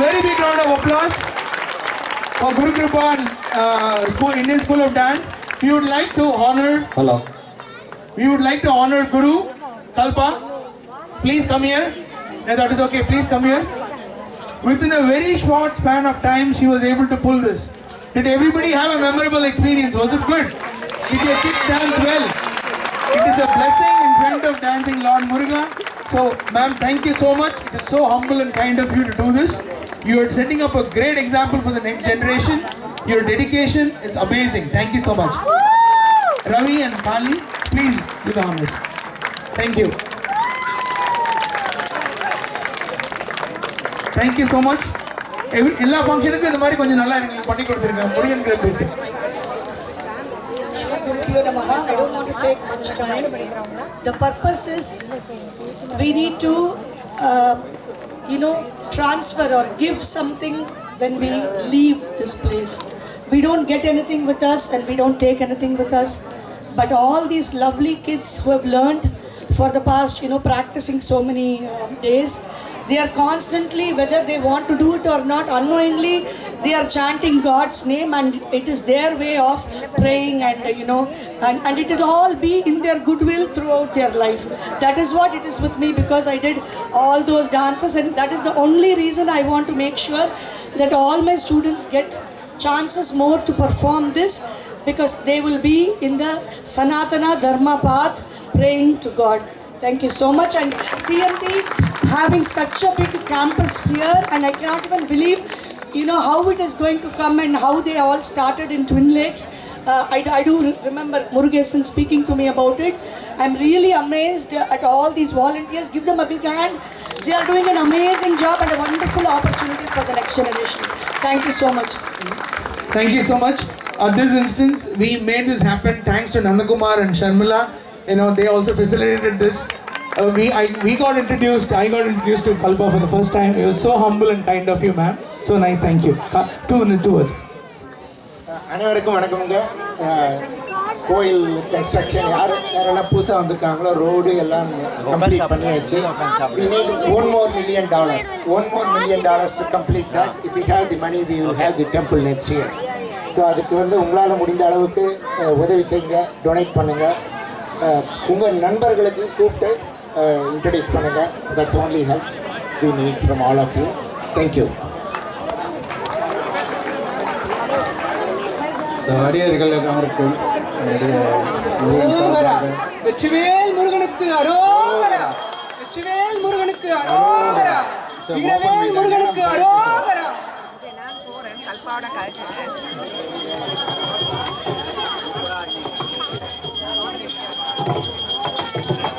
Very big round of applause for Guru Kripan Indian School of Dance. We would like to honor Guru Kalpa. Please come here. Yeah, that is okay. Please come here. Within a very short span of time, she was able to pull this. Did everybody have a memorable experience? Was it good? Did your kids dance well? It is a blessing in front of dancing Lord Muruga. So, ma'am, thank you so much. It is so humble and kind of you to do this. You are setting up a great example for the next generation. Your dedication is amazing. Thank you so much. Ravi and Kali, please do the honors. Thank you. Thank you so much. எல்லா ஃபங்க்ஷனுக்கும் இந்த மாதிரி கொஞ்சம் நல்லா எனக்கு பண்ணி கொடுத்துருங்க. Murugan great. I don't want to take much time. The purpose is we need to transfer or give something when we leave this place. We don't get anything with us and we don't take anything with us, but all these lovely kids who have learned for the past practicing so many days, they are constantly, whether they want to do it or not, unknowingly they are chanting God's name, and it is their way of praying, and and it will all be in their goodwill throughout their life. That is what it is with me, because I did all those dances, and that is the only reason I want to make sure that all my students get chances more to perform this, because they will be in the Sanatana Dharma path praying to God. Thank you so much. And CMT having such a big campus here, and I cannot even believe how it is going to come and how they all started in Twin Lakes. I do remember Murugesan speaking to me about it. I'm really amazed at all these volunteers. Give them a big hand. They are doing an amazing job and a wonderful opportunity for the next generation. Thank you so much. Thank you so much. At this instance, we made this happen thanks to Nandakumar and Sharmila. They also facilitated this. I got introduced to Kalpa for the first time. It was so humble and kind of you, ma'am. So nice, thank you. 2 words. அனைவருக்கும் வணக்கமுங்க. கோயில் construction யாரெல்லாம் புதுசாக வந்திருக்காங்களோ road எல்லாம் complete பண்ணியாச்சு. We need $1 million. $1 million to complete that. If we have the money, we will have the temple next year. So அதுக்கு உங்களால் முடிந்த அளவுக்கு உதவி செய்யுங்க, டொனேட் பண்ணுங்கள். உங்கள் நண்பர்களுக்கு கூப்பிட்டு இன்ட்ரடியூஸ் பண்ணுங்கள். That's only help we need from all of you. Thank you. அடியார்கள் அமர்க்கும் வெற்றிவேல் முருகனுக்கு அரோகரா. வெற்றிவேல் முருகனுக்கு அரோகரா. வீரவேல் முருகனுக்கு